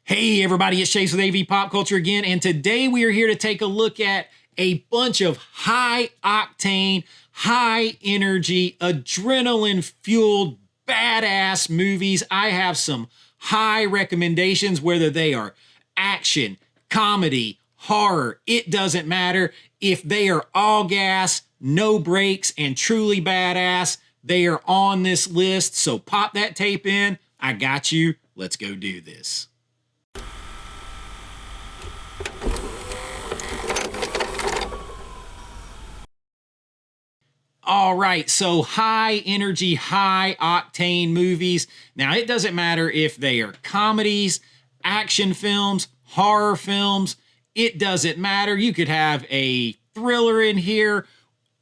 Hey everybody, it's Chase with AV Pop Culture again, and today we are here to take a look at a bunch of high-octane, high-energy, adrenaline-fueled, badass movies. I have some high recommendations, whether they are action, comedy, horror, it doesn't matter. If they are all gas, no brakes, and truly badass, they are on this list, so pop that tape in. I got you. Let's go do this. All right, so high energy, high octane movies. Now, it doesn't matter if they are comedies, action films, horror films. It doesn't matter. You could have a thriller in here.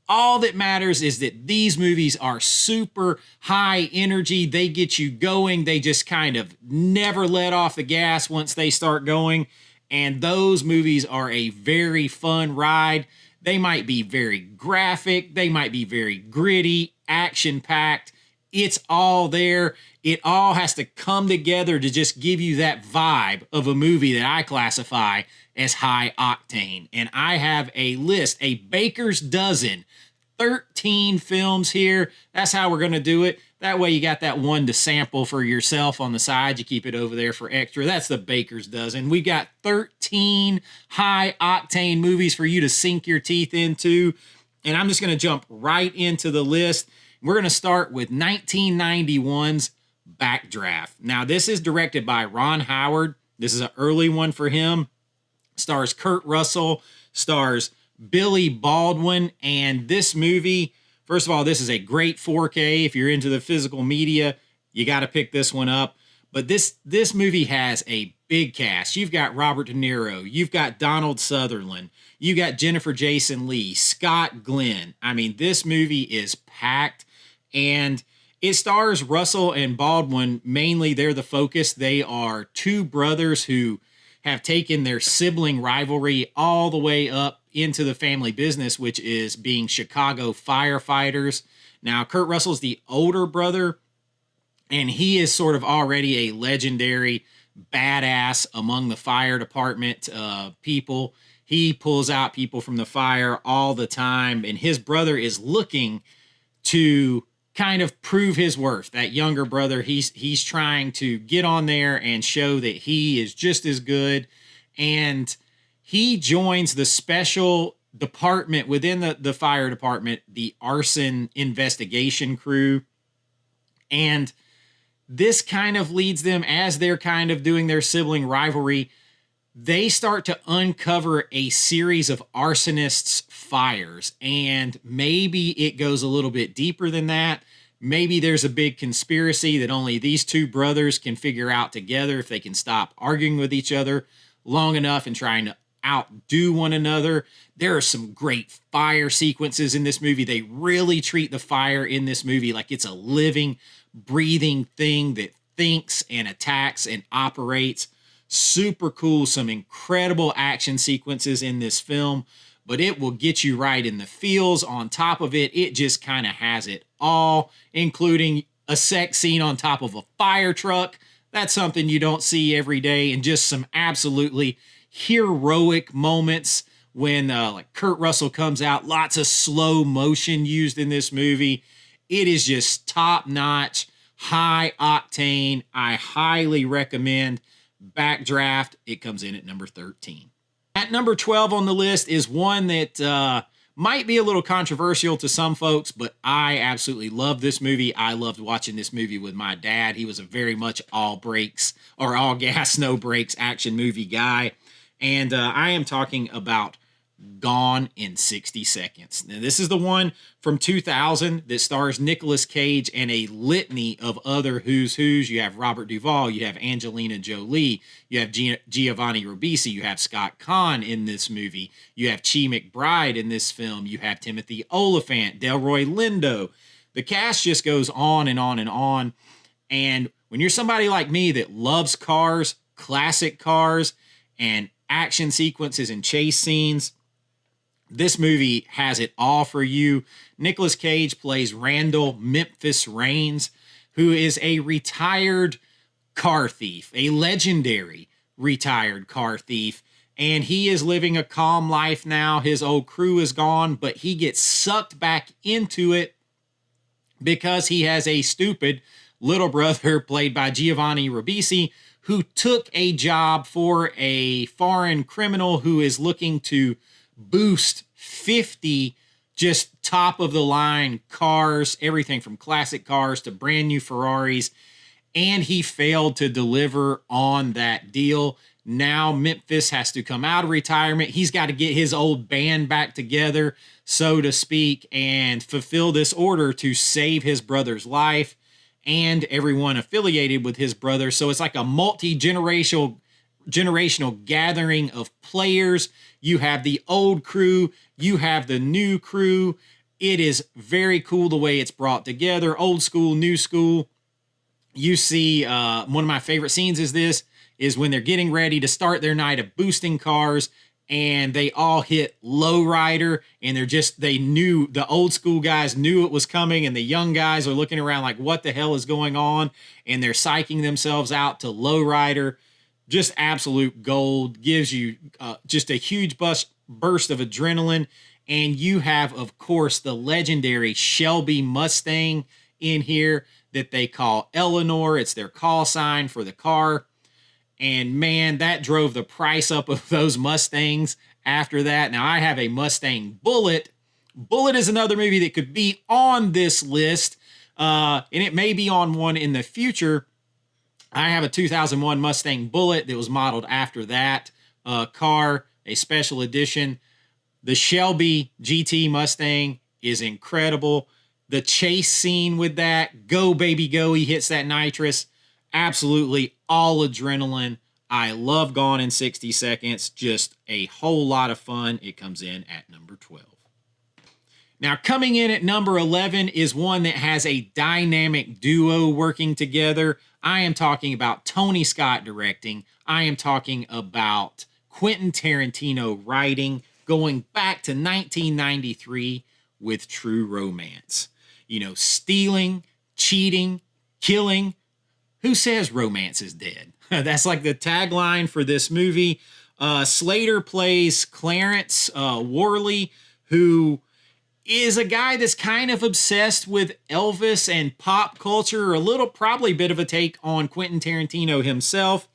All that matters is that these movies are super high energy. They get you going. They just kind of never let off the gas once they start going. And those movies are a very fun ride. They might be very graphic. They might be very gritty, action-packed. It's all there. It all has to come together to just give you that vibe of a movie that I classify as high octane. And I have a list, a baker's dozen, 13 films here. That's how we're going to do it. That way you got that one to sample for yourself on the side. You keep it over there for extra. That's the baker's dozen. We got 13 high octane movies for you to sink your teeth into. And I'm just going to jump right into the list. We're going to start with 1991's Backdraft. Now, this is directed by Ron Howard. This is an early one for him. Stars Kurt Russell, stars Billy Baldwin, and this movie, first of all, this is a great 4K. If you're into the physical media, you got to pick this one up. But this movie has a big cast. You've got Robert De Niro. You've got Donald Sutherland. You got Jennifer Jason Leigh, Scott Glenn. I mean, this movie is packed, and it stars Russell and Baldwin. Mainly, they're the focus. They are two brothers who have taken their sibling rivalry all the way up into the family business, which is being Chicago firefighters. Now, Kurt Russell's the older brother, and he is sort of already a legendary badass among the fire department people. He pulls out people from the fire all the time, and his brother is looking to kind of prove his worth. That younger brother, he's trying to get on there and show that he is just as good, and he joins the special department within the fire department, the arson investigation crew. And this kind of leads them, as they're kind of doing their sibling rivalry, they start to uncover a series of arsonists' fires. And maybe it goes a little bit deeper than that. Maybe there's a big conspiracy that only these two brothers can figure out together if they can stop arguing with each other long enough and trying to outdo one another. There are some great fire sequences in this movie. They really treat the fire in this movie like it's a living, breathing thing that thinks and attacks and operates. Super cool. Some incredible action sequences in this film, but it will get you right in the feels. On top of it, it just kind of has it all, including a sex scene on top of a fire truck. That's something you don't see every day, and just some absolutely heroic moments when like Kurt Russell comes out. Lots of slow motion used in this movie. It is just top-notch, high octane. I highly recommend Backdraft. It comes in at number 13. At number 12 on the list is one that might be a little controversial to some folks, but I absolutely love this movie. I loved watching this movie with my dad. He was a very much all brakes or all gas, no brakes action movie guy. And I am talking about Gone in 60 Seconds. Now, this is the one from 2000 that stars Nicolas Cage and a litany of other who's who's. You have Robert Duvall, you have Angelina Jolie, you have Giovanni Ribisi, you have Scott Conn in this movie, you have Chi McBride in this film, you have Timothy Olyphant, Delroy Lindo. The cast just goes on and on and on. And when you're somebody like me that loves cars, classic cars, and action sequences and chase scenes, this movie has it all for you. Nicolas Cage plays Randall Memphis Raines, who is a retired car thief, a legendary retired car thief. And he is living a calm life now. His old crew is gone, but he gets sucked back into it because he has a stupid little brother played by Giovanni Ribisi who took a job for a foreign criminal who is looking to boost 50 just top of the line cars, everything from classic cars to brand new Ferraris. And he failed to deliver on that deal. Now Memphis has to come out of retirement. He's got to get his old band back together, so to speak, and fulfill this order to save his brother's life and everyone affiliated with his brother. So it's like a multi-generational gathering of players. You have the old crew, you have the new crew. It is very cool the way it's brought together. Old school, new school. You see, one of my favorite scenes is when they're getting ready to start their night of boosting cars, and they all hit lowrider, and the old school guys knew it was coming, and the young guys are looking around like, what the hell is going on? And they're psyching themselves out to lowrider. Just absolute gold. Gives you just a huge burst of adrenaline. And you have, of course, the legendary Shelby Mustang in here that they call Eleanor. It's their call sign for the car. And man, that drove the price up of those Mustangs after that. Now I have a Mustang Bullet. Bullet is another movie that could be on this list. And it may be on one in the future. I have a 2001 Mustang Bullet that was modeled after that car, a special edition. The Shelby GT Mustang is incredible. The chase scene with that, go baby go, he hits that nitrous. Absolutely all adrenaline. I love Gone in 60 Seconds. Just a whole lot of fun. It comes in at number 12. Now, coming in at number 11 is one that has a dynamic duo working together. I am talking about Tony Scott directing. I am talking about Quentin Tarantino writing, going back to 1993 with True Romance. You know, stealing, cheating, killing. Who says romance is dead? That's like the tagline for this movie. Slater plays Clarence Worley, who is a guy that's kind of obsessed with Elvis and pop culture, probably a bit of a take on Quentin Tarantino himself.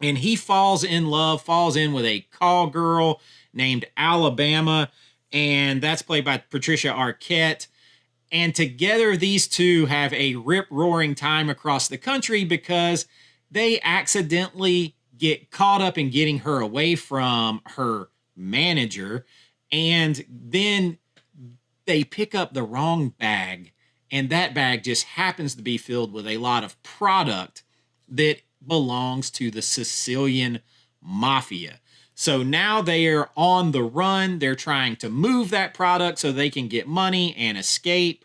And he falls in with a call girl named Alabama, and that's played by Patricia Arquette. And together, these two have a rip-roaring time across the country because they accidentally get caught up in getting her away from her manager. And then they pick up the wrong bag. And that bag just happens to be filled with a lot of product that belongs to the Sicilian mafia. So now they are on the run. They're trying to move that product so they can get money and escape.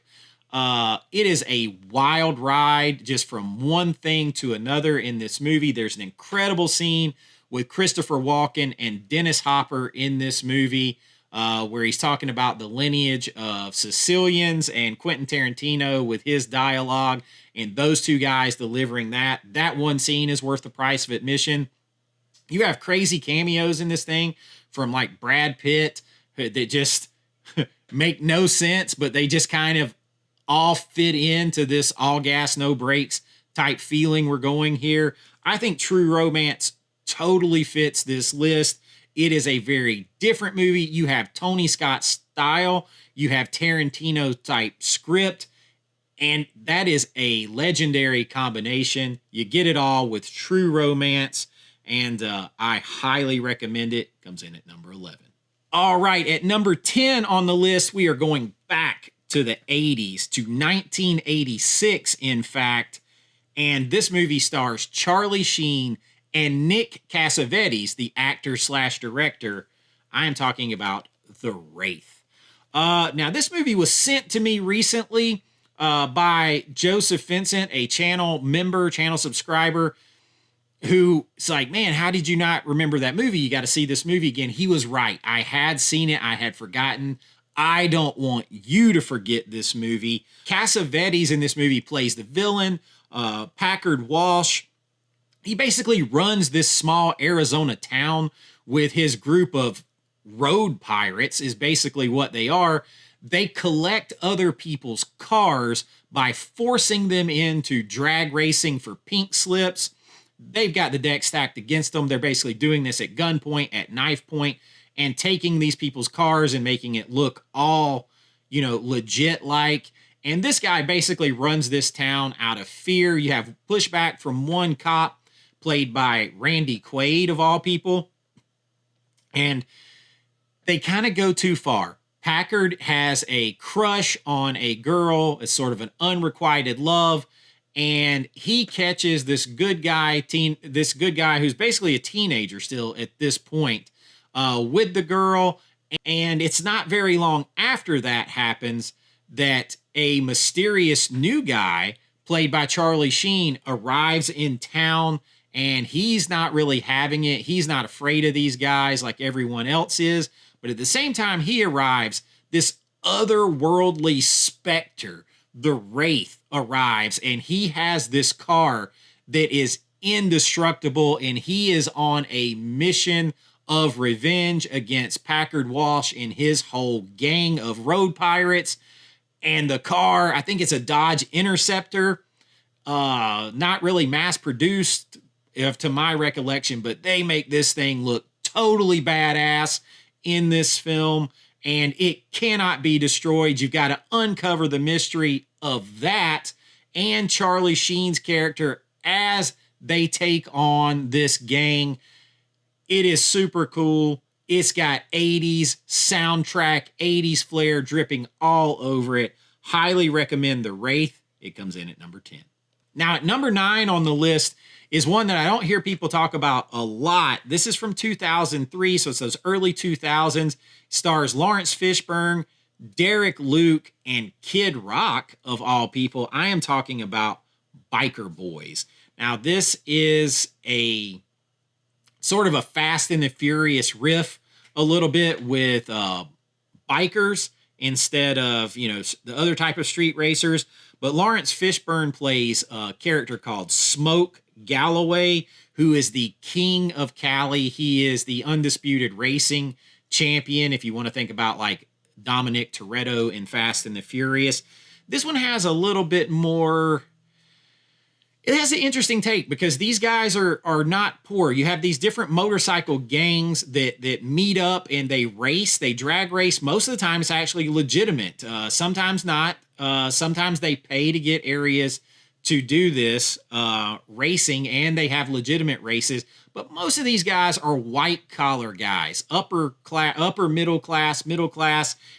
It is a wild ride just from one thing to another in this movie. There's an incredible scene with Christopher Walken and Dennis Hopper in this movie where he's talking about the lineage of Sicilians and Quentin Tarantino with his dialogue and those two guys delivering that. That one scene is worth the price of admission. You have crazy cameos in this thing from like Brad Pitt that just make no sense, but they just kind of all fit into this all gas, no brakes type feeling we're going here. I think True Romance totally fits this list. It is a very different movie. You have Tony Scott style, you have Tarantino type script, and that is a legendary combination. You get it all with True Romance. And I highly recommend it. Comes in at number 11. All right, at number 10 on the list, we are going back to the 80s, to 1986, in fact. And this movie stars Charlie Sheen and Nick Cassavetes, the actor/director. I am talking about The Wraith. Now, this movie was sent to me recently by Joseph Vincent, a channel member, channel subscriber, who's like, man, how did you not remember that movie? You got to see this movie again. He was right. I had seen it. I had forgotten. I don't want you to forget this movie. Cassavetes in this movie plays the villain. Packard Walsh he basically runs this small Arizona town with his group of road pirates, is basically what they are. They collect other people's cars by forcing them into drag racing for pink slips. They've got the deck stacked against them. They're basically doing this at gunpoint, at knife point, and taking these people's cars and making it look all, legit like. And this guy basically runs this town out of fear. You have pushback from one cop, played by Randy Quaid, of all people. And they kind of go too far. Packard has a crush on a girl. It's sort of an unrequited love. And he catches this good guy who's basically a teenager still at this point, with the girl. And it's not very long after that happens that a mysterious new guy, played by Charlie Sheen, arrives in town, and he's not really having it. He's not afraid of these guys like everyone else is. But at the same time he arrives, this otherworldly specter, the Wraith, arrives, and he has this car that is indestructible, and he is on a mission of revenge against Packard Walsh and his whole gang of road pirates. And the car, I think it's a Dodge Interceptor, not really mass produced, to my recollection, but they make this thing look totally badass in this film, and it cannot be destroyed. You've got to uncover the mystery of that and Charlie Sheen's character as they take on this gang. It is super cool. It's got 80s soundtrack, 80s flair dripping all over it. Highly recommend The Wraith. It comes in at number 10. Now, at number 9 on the list is one that I don't hear people talk about a lot. This is from 2003, so it's those early 2000s. Stars Lawrence Fishburne, Derek Luke, and Kid Rock, of all people. I am talking about Biker Boys. Now, this is a sort of a Fast and the Furious riff a little bit with bikers instead of, the other type of street racers. But Lawrence Fishburne plays a character called Smoke Galloway, who is the king of Cali. He is the undisputed racing champion, if you want to think about like Dominic Toretto in Fast and the Furious. This one has a little bit more. It has an interesting take because these guys are not poor. You have these different motorcycle gangs that meet up and they race. They drag race. Most of the time, it's actually legitimate. Sometimes not. Sometimes they pay to get areas to do this racing, and they have legitimate races. But most of these guys are white collar guys, upper middle class.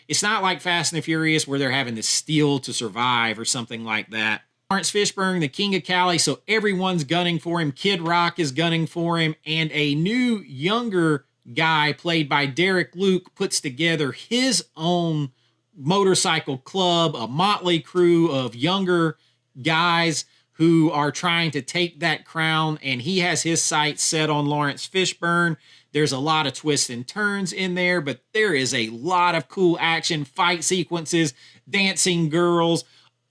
It's not like Fast and the Furious where they're having to steal to survive or something like that. Lawrence Fishburne, the king of Cali, so everyone's gunning for him. Kid Rock is gunning for him, and a new, younger guy played by Derek Luke puts together his own motorcycle club, a motley crew of younger guys who are trying to take that crown, and he has his sights set on Lawrence Fishburne. There's a lot of twists and turns in there, but there is a lot of cool action, fight sequences, dancing girls,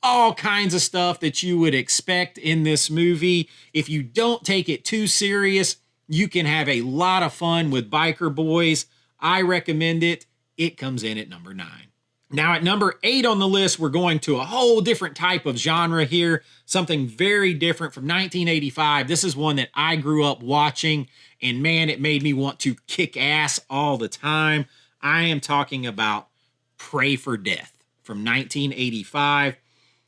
all kinds of stuff that you would expect in this movie. If you don't take it too serious, you can have a lot of fun with Biker Boys. I recommend it. It comes in at number 9. Now at number 8 on the list, we're going to a whole different type of genre here, something very different from 1985. This is one that I grew up watching, and man, it made me want to kick ass all the time. I am talking about Pray for Death from 1985.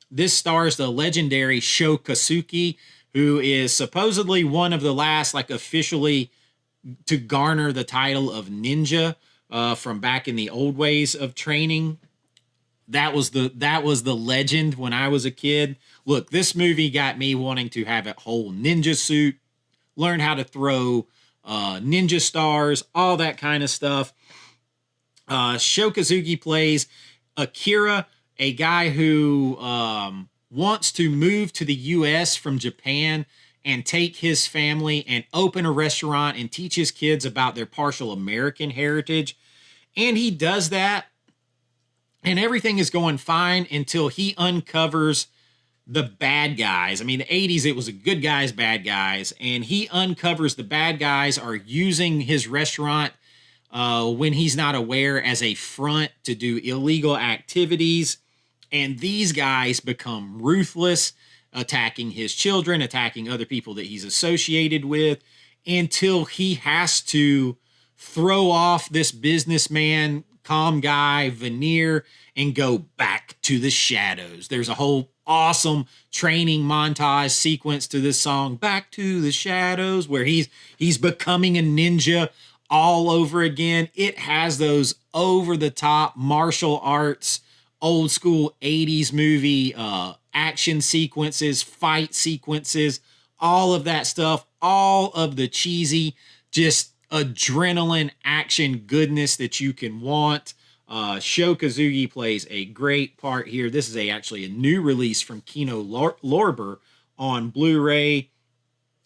This stars the legendary Sho Kosugi, who is supposedly one of the last, officially to garner the title of ninja from back in the old ways of training. That was the legend when I was a kid. Look, this movie got me wanting to have a whole ninja suit, learn how to throw ninja stars, all that kind of stuff. Sho Kosugi plays Akira, a guy who wants to move to the U.S. from Japan and take his family and open a restaurant and teach his kids about their partial American heritage. And he does that, and everything is going fine until he uncovers the bad guys. I mean, the 80s, it was a good guys, bad guys. And he uncovers the bad guys are using his restaurant when he's not aware as a front to do illegal activities. And these guys become ruthless, attacking his children, attacking other people that he's associated with, until he has to throw off this businessman, calm guy veneer and go back to the shadows. There's a whole awesome training montage sequence to this song, Back to the Shadows, where he's becoming a ninja all over again. It has those over-the-top martial arts, old school 80s movie action sequences, fight sequences, all of that stuff, all of the cheesy, just adrenaline action goodness that you can want. Sho Kosugi plays a great part here. This is actually a new release from Kino Lorber on Blu-ray.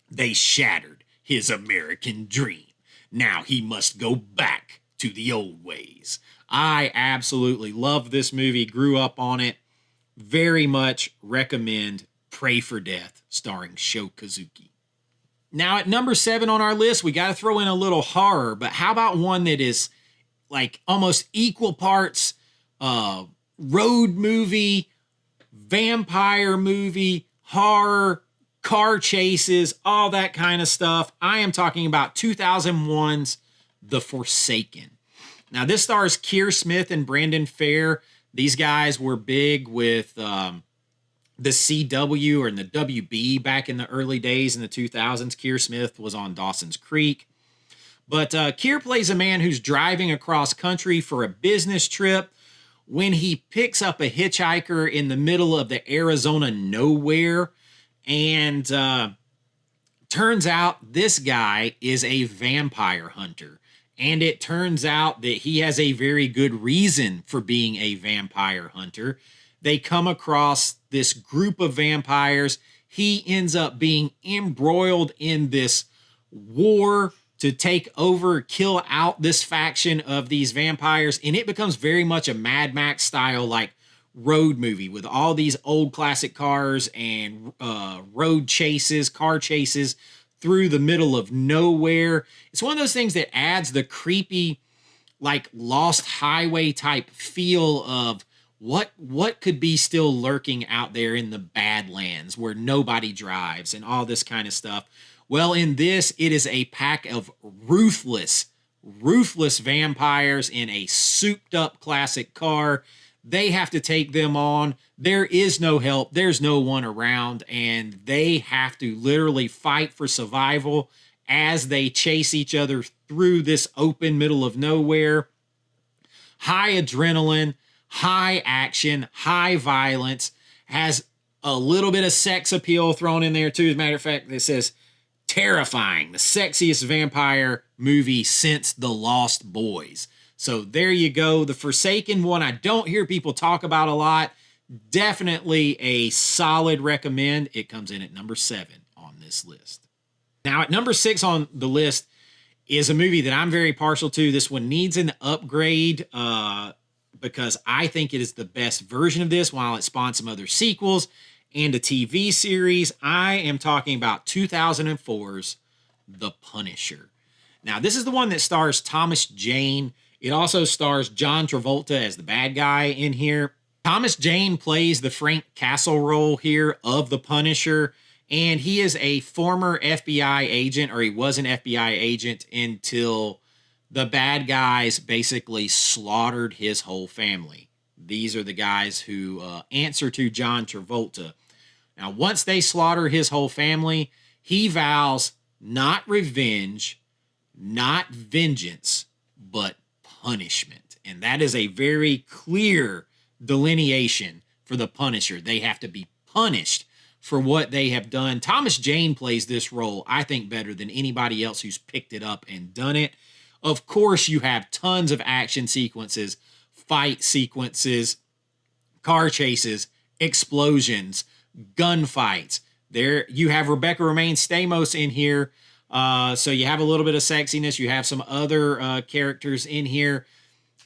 They shattered his American dream. Now he must go back to the old ways. I absolutely love this movie, grew up on it. Very much recommend Pray for Death, starring Sho Kosugi. Now at number 7 on our list, we got to throw in a little horror, but how about one that is like almost equal parts road movie, vampire movie, horror, car chases, all that kind of stuff. I am talking about 2001's The Forsaken. Now this stars Keir Smith and Brandon Fair. These guys were big with the CW or in the WB back in the early days in the 2000s. Keir Smith was on Dawson's Creek. But Keir plays a man who's driving across country for a business trip when he picks up a hitchhiker in the middle of the Arizona nowhere. And turns out this guy is a vampire hunter. And it turns out that he has a very good reason for being a vampire hunter. They come across this group of vampires. He ends up being embroiled in this war to take over, kill out this faction of these vampires. And it becomes very much a Mad Max style, like road movie with all these old classic cars and road chases, car chases through the middle of nowhere. It's one of those things that adds the creepy, like Lost Highway type feel of what could be still lurking out there in the Badlands where nobody drives and all this kind of stuff. Well, in this, it is a pack of ruthless vampires in a souped-up classic car. They have to take them on. There is no help. There's no one around, and they have to literally fight for survival as they chase each other through this open middle of nowhere. High adrenaline, high action, high violence, has a little bit of sex appeal thrown in there too. As a matter of fact, it says terrifying, the sexiest vampire movie since The Lost Boys. So there you go. The Forsaken one, I don't hear people talk about a lot. Definitely a solid recommend. It comes in at number 7 on this list. Now at number 6 on the list is a movie that I'm very partial to. This one needs an upgrade because I think it is the best version of this while it spawned some other sequels and a TV series. I am talking about 2004's The Punisher. Now, this is the one that stars Thomas Jane. It also stars John Travolta as the bad guy in here. Thomas Jane plays the Frank Castle role here of the Punisher, and he is a former FBI agent, or he was an FBI agent until the bad guys basically slaughtered his whole family. These are the guys who answer to John Travolta. Now, once they slaughter his whole family, he vows not revenge, not vengeance, but punishment. And that is a very clear delineation for the Punisher. They have to be punished for what they have done. Thomas Jane plays this role, I think, better than anybody else who's picked it up and done it. Of course, you have tons of action sequences, fight sequences, car chases, explosions, gunfights. There you have Rebecca Romaine Stamos in here. So you have a little bit of sexiness. You have some other characters in here.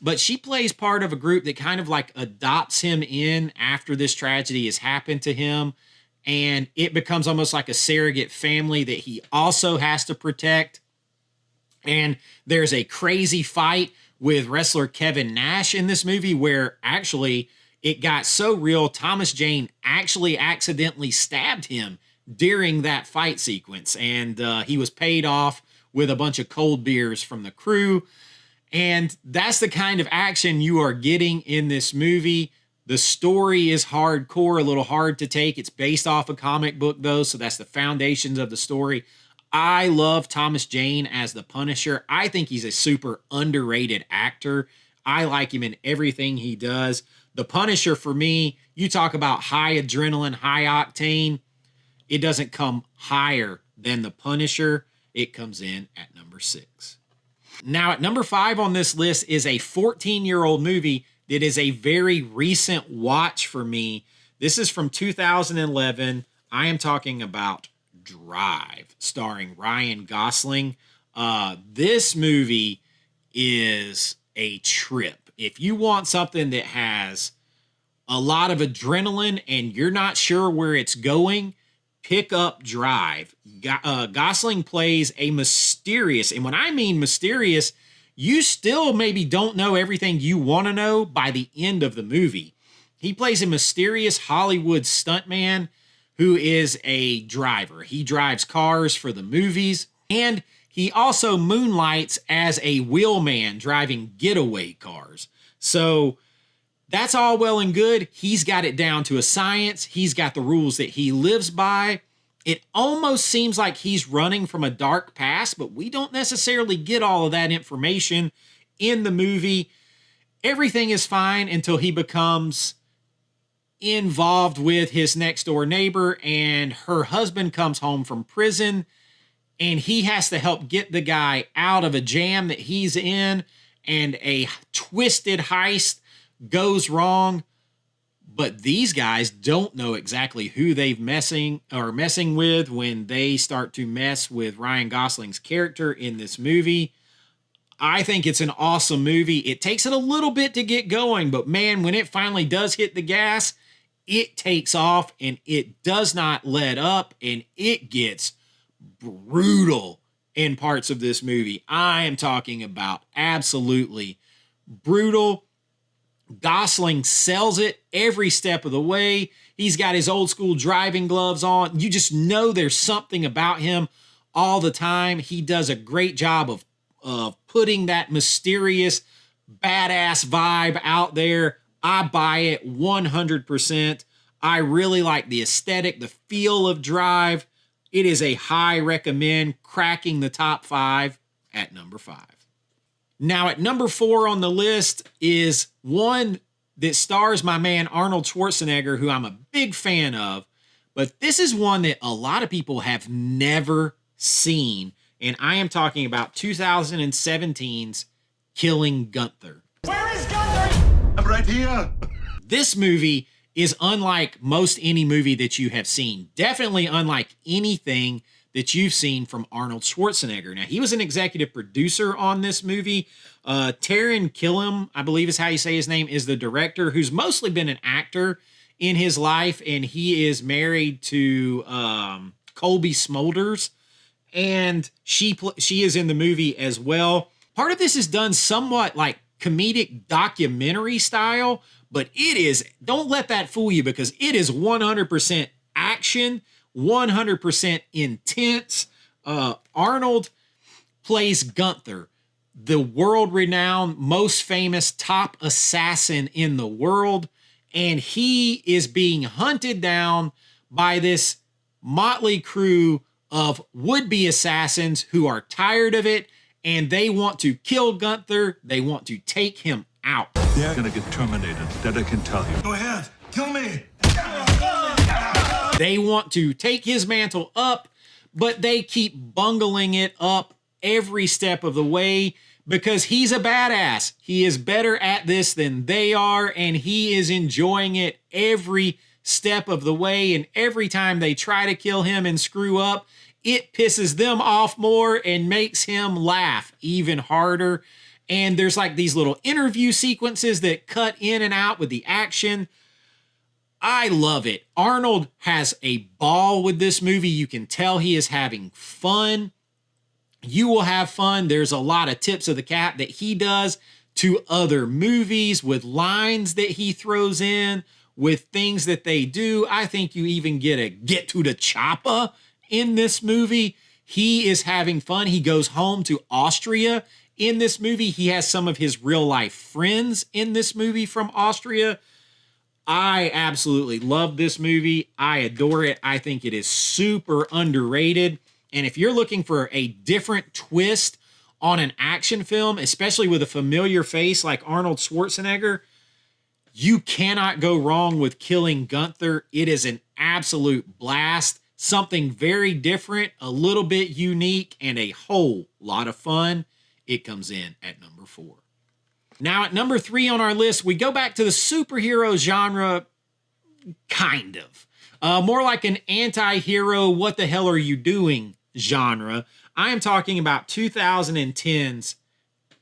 but she plays part of a group that kind of like adopts him in after this tragedy has happened to him. And it becomes almost like a surrogate family that he also has to protect. And there's a crazy fight with wrestler Kevin Nash in this movie where actually it got so real, Thomas Jane actually accidentally stabbed him during that fight sequence. And he was paid off with a bunch of cold beers from the crew. And that's the kind of action you are getting in this movie. The story is hardcore, a little hard to take. It's based off a comic book, though, so that's the foundations of the story. I love Thomas Jane as the Punisher. I think he's a super underrated actor. I like him in everything he does. The Punisher, for me, you talk about high adrenaline, high octane. It doesn't come higher than the Punisher. It comes in at number 6. Now, at number 5 on this list is a 14-year-old movie that is a very recent watch for me. This is from 2011. I am talking about Drive, starring Ryan Gosling. This movie is a trip. If you want something that has a lot of adrenaline and you're not sure where it's going, pick up Drive. Gosling plays a mysterious, and when I mean mysterious, you still maybe don't know everything you want to know by the end of the movie. He plays a mysterious Hollywood stuntman who is a driver. He drives cars for the movies, and he also moonlights as a wheelman driving getaway cars. So that's all well and good. He's got it down to a science. He's got the rules that he lives by. It almost seems like he's running from a dark past, but we don't necessarily get all of that information in the movie. Everything is fine until he becomes involved with his next door neighbor, and her husband comes home from prison, and he has to help get the guy out of a jam that he's in, and a twisted heist goes wrong. But these guys don't know exactly who they've messing with when they start to mess with Ryan Gosling's character in this movie. I think it's an awesome movie. It takes it a little bit to get going, but man, when it finally does hit the gas, it takes off and it does not let up, and it gets brutal in parts of this movie. I am talking about absolutely brutal. Gosling sells it every step of the way. He's got his old school driving gloves on. You just know there's something about him all the time. He does a great job of putting that mysterious, badass vibe out there. I buy it 100%. I really like the aesthetic, the feel of Drive. It is a high recommend, cracking the top 5 at number 5. Now, at number 4 on the list is one that stars my man Arnold Schwarzenegger, who I'm a big fan of. But this is one that a lot of people have never seen. And I am talking about 2017's Killing Gunther. Where is Gunther? I'm right here. This movie is unlike most any movie that you have seen. Definitely unlike anything that you've seen from Arnold Schwarzenegger. Now, he was an executive producer on this movie. Taron Killam, I believe is how you say his name, is the director, who's mostly been an actor in his life, and he is married to Colby Smulders, and she is in the movie as well. Part of this is done somewhat like comedic documentary style, but it is, don't let that fool you, because it is 100% action, 100% intense. Arnold plays Gunther, the world-renowned, most famous top assassin in the world, and he is being hunted down by this motley crew of would-be assassins who are tired of it, and they want to kill Gunther. They want to take him out. They're gonna get terminated, that I can tell you. Go ahead, kill me. They want to take his mantle up, but they keep bungling it up every step of the way because he's a badass. He is better at this than they are, and he is enjoying it every step of the way. And every time they try to kill him and screw up, it pisses them off more and makes him laugh even harder. And there's like these little interview sequences that cut in and out with the action. I love it. Arnold has a ball with this movie. You can tell he is having fun. You will have fun. There's a lot of tips of the cap that he does to other movies with lines that he throws in, with things that they do. I think you even get a get to the chopper in this movie. He is having fun. He goes home to Austria in this movie. He has some of his real life friends in this movie from Austria. I absolutely love this movie. I adore it. I think it is super underrated. And if you're looking for a different twist on an action film, especially with a familiar face like Arnold Schwarzenegger, you cannot go wrong with Killing Gunther. It is an absolute blast. Something very different, a little bit unique, and a whole lot of fun. It comes in at number 4. Now at number 3 on our list, we go back to the superhero genre, kind of. More like an anti-hero, what the hell are you doing genre. I am talking about 2010's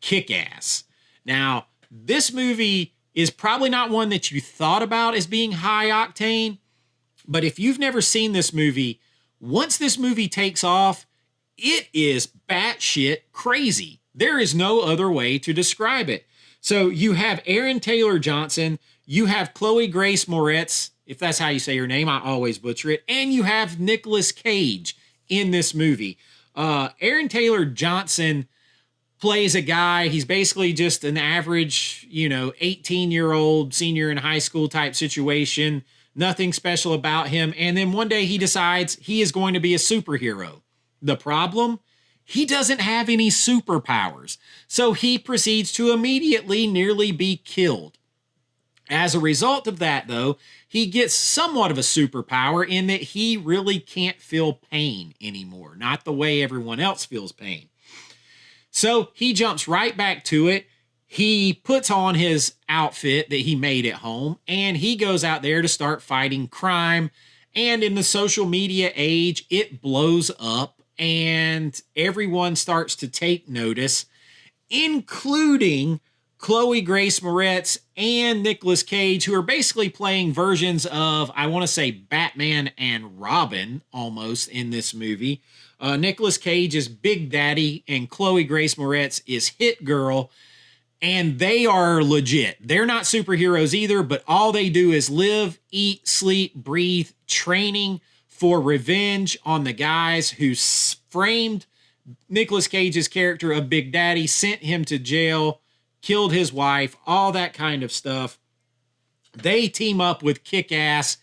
Kick-Ass. Now, this movie is probably not one that you thought about as being high octane, but if you've never seen this movie, once this movie takes off, it is batshit crazy. There is no other way to describe it. So you have Aaron Taylor Johnson, you have Chloe Grace Moretz, if that's how you say her name, I always butcher it, and you have Nicolas Cage in this movie. Aaron Taylor Johnson plays a guy, he's basically just an average, 18-year-old senior in high school type situation, nothing special about him, and then one day he decides he is going to be a superhero. The problem? He doesn't have any superpowers, so he proceeds to immediately nearly be killed. As a result of that, though, he gets somewhat of a superpower in that he really can't feel pain anymore, not the way everyone else feels pain. So he jumps right back to it. He puts on his outfit that he made at home, and he goes out there to start fighting crime. And in the social media age, it blows up. And everyone starts to take notice, including Chloe Grace Moretz and Nicolas Cage, who are basically playing versions of, I want to say, Batman and Robin almost in this movie. Nicolas Cage is Big Daddy and Chloe Grace Moretz is Hit Girl. And they are legit. They're not superheroes either, but all they do is live, eat, sleep, breathe, training for revenge on the guys who framed Nicolas Cage's character of Big Daddy, sent him to jail, killed his wife, all that kind of stuff. They team up with Kick-Ass,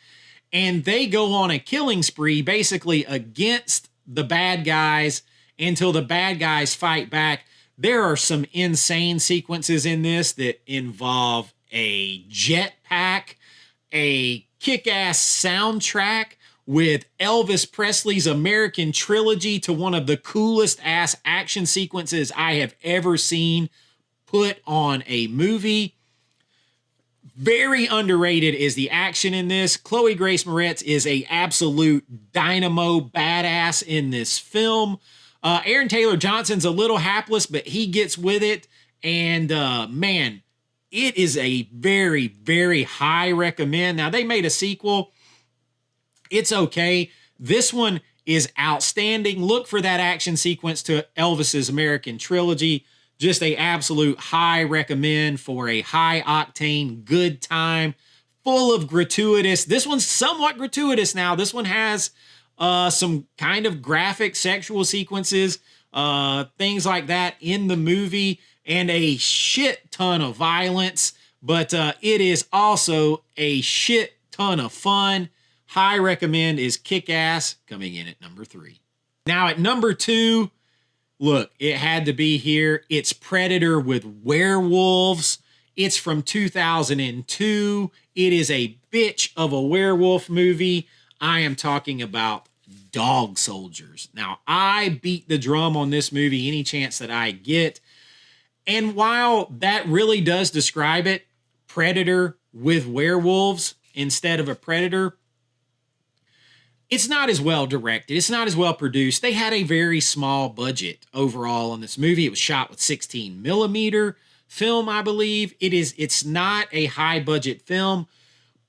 and they go on a killing spree basically against the bad guys until the bad guys fight back. There are some insane sequences in this that involve a jetpack, a kick-ass soundtrack with Elvis Presley's American Trilogy to one of the coolest ass action sequences I have ever seen put on a movie. Very underrated is the action in this. Chloe Grace Moretz is a absolute dynamo badass in this film. Aaron Taylor Johnson's a little hapless, but he gets with it. And man, it is a very, very high recommend. Now, they made a sequel. It's okay. This one is outstanding. Look for that action sequence to Elvis's American Trilogy. Just a absolute high recommend for a high octane, good time, full of gratuitous. This one's somewhat gratuitous now. This one has some kind of graphic sexual sequences, things like that in the movie, and a shit ton of violence. But it is also a shit ton of fun. High recommend is Kick-Ass, coming in at number 3. Now at number 2, look, it had to be here. It's Predator with werewolves. It's from 2002. It is a bitch of a werewolf movie. I am talking about Dog Soldiers. Now, I beat the drum on this movie any chance that I get. And while that really does describe it, Predator with werewolves instead of a predator, It's not as well directed. It's not as well produced. They had a very small budget overall on this movie. It was shot with 16 millimeter film, I believe. It's not a high budget film,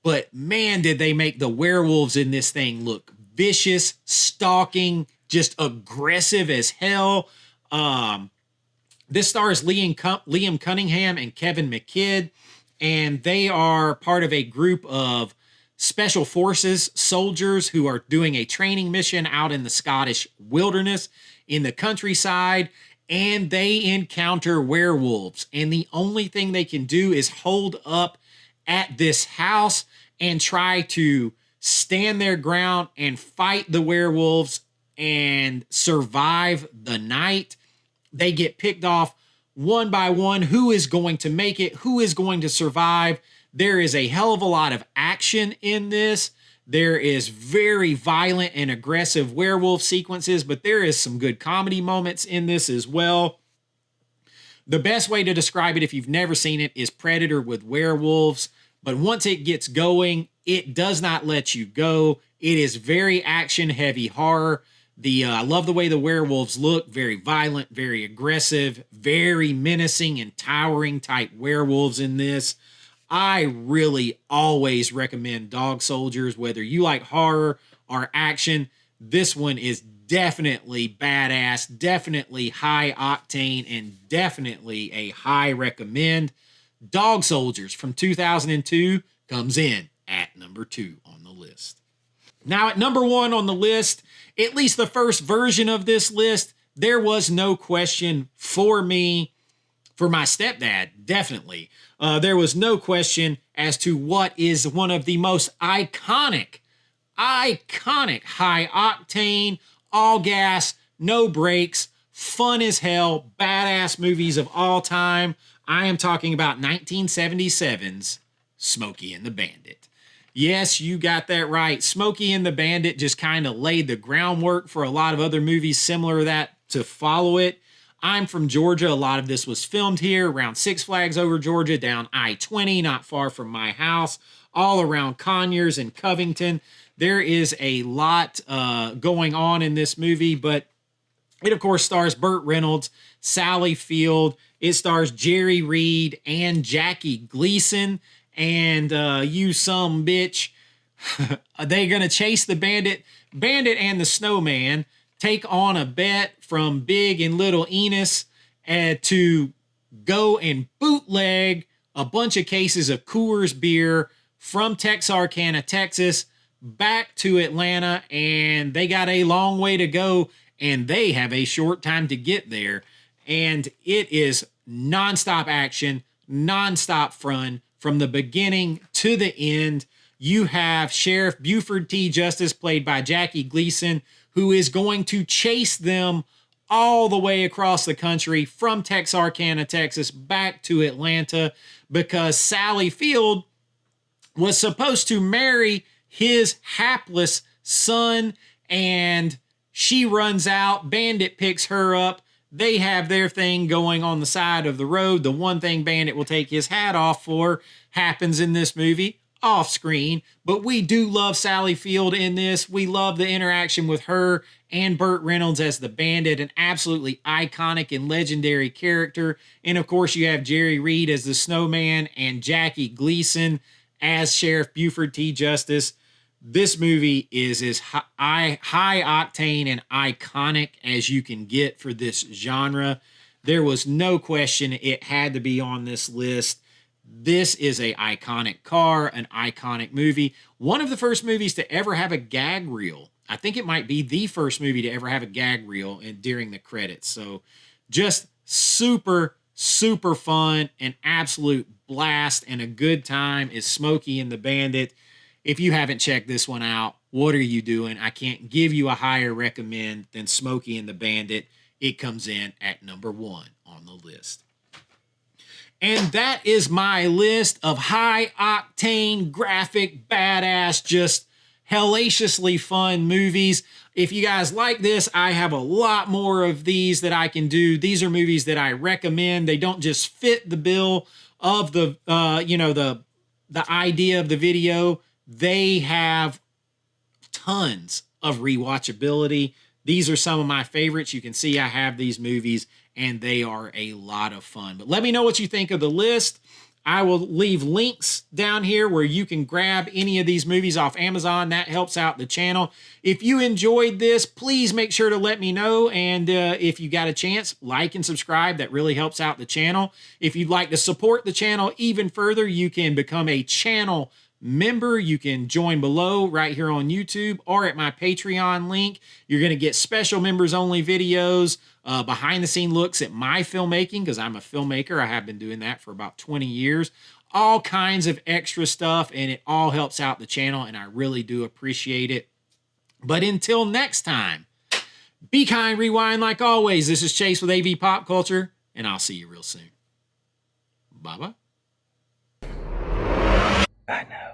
but man, did they make the werewolves in this thing look vicious, stalking, just aggressive as hell. This stars Liam Cunningham and Kevin McKidd, and they are part of a group of special forces soldiers who are doing a training mission out in the Scottish wilderness in the countryside, and they encounter werewolves. And the only thing they can do is hold up at this house and try to stand their ground and fight the werewolves and survive the night. They get picked off one by one. Who is going to make it? Who is going to survive? There is a hell of a lot of action in this. There is very violent and aggressive werewolf sequences, but there is some good comedy moments in this as well. The best way to describe it, if you've never seen it, is Predator with werewolves. But once it gets going, it does not let you go. It is very action-heavy horror. I love the way the werewolves look. Very violent, very aggressive, very menacing and towering type werewolves in this. I really always recommend Dog Soldiers, whether you like horror or action. This one is definitely badass, definitely high octane, and definitely a high recommend. Dog Soldiers from 2002 comes in at number 2 on the list. Now at number 1 on the list, at least the first version of this list, there was no question for me, for my stepdad, definitely. There was no question as to what is one of the most iconic high octane, all gas, no brakes, fun as hell, badass movies of all time. I am talking about 1977's Smokey and the Bandit. Yes, you got that right. Smokey and the Bandit just kind of laid the groundwork for a lot of other movies similar to that to follow it. I'm from Georgia. A lot of this was filmed here around Six Flags over Georgia, down I-20, not far from my house, all around Conyers and Covington. There is a lot going on in this movie, but it, of course, stars Burt Reynolds, Sally Field. It stars Jerry Reed and Jackie Gleason. And you some bitch, they're going to chase the bandit and the snowman, take on a bet from Big and Little Enos to go and bootleg a bunch of cases of Coors beer from Texarkana, Texas, back to Atlanta, and they got a long way to go, and they have a short time to get there. And it is nonstop action, nonstop fun, from the beginning to the end. You have Sheriff Buford T. Justice, played by Jackie Gleason, who is going to chase them all the way across the country from Texarkana, Texas, back to Atlanta, because Sally Field was supposed to marry his hapless son, and she runs out. Bandit picks her up. They have their thing going on the side of the road. The one thing Bandit will take his hat off for happens in this movie off screen, but we do love Sally Field in this. We love the interaction with her and Burt Reynolds as the Bandit, an absolutely iconic and legendary character. And of course, you have Jerry Reed as the Snowman and Jackie Gleason as Sheriff Buford T. Justice. This movie is as high octane and iconic as you can get for this genre. There was no question it had to be on this list. This is an iconic car, an iconic movie. One of the first movies to ever have a gag reel. I think it might be the first movie to ever have a gag reel during the credits. So just super, super fun, an absolute blast, and a good time is Smokey and the Bandit. If you haven't checked this one out, what are you doing? I can't give you a higher recommend than Smokey and the Bandit. It comes in at number 1 on the list. And that is my list of high-octane, graphic, badass, just hellaciously fun movies. If you guys like this, I have a lot more of these that I can do. These are movies that I recommend. They don't just fit the bill of the idea of the video. They have tons of rewatchability. These are some of my favorites. You can see I have these movies and they are a lot of fun. But let me know what you think of the list. I will leave links down here where you can grab any of these movies off Amazon. That helps out the channel. If you enjoyed this, please make sure to let me know. And if you got a chance, like and subscribe. That really helps out the channel. If you'd like to support the channel even further, you can become a channel member. You can join below right here on YouTube or at my Patreon link. You're going to get special members only videos, behind the scene looks at my filmmaking, because I'm a filmmaker. I have been doing that for about 20 years. All kinds of extra stuff, and it all helps out the channel, and I really do appreciate it. But until next time, be kind, rewind like always. This is Chase with AV Pop Culture, and I'll see you real soon. Bye-bye. I know.